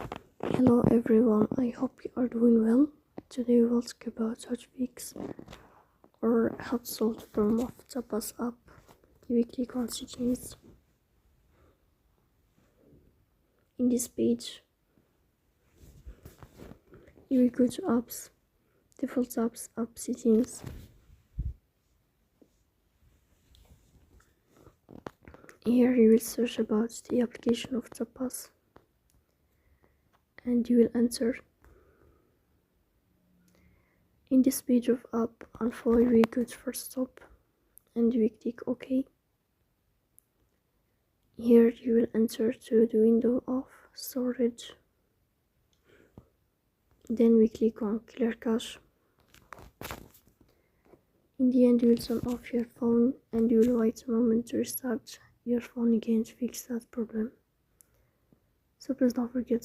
Hello everyone, I hope you are doing well. Today we'll talk about how to fix or how to solve the problem of Tapas app, the weekly constituents. In this page, you will go to apps, default apps, app settings. Here you will search about the application of Tapas and you will enter. In this page of app info, you will go to first stop and you will click OK. Here you will enter to the window of storage. Then we click on clear cache. In the end, you will turn off your phone and you will wait a moment to restart your phone again to fix that problem. So please don't forget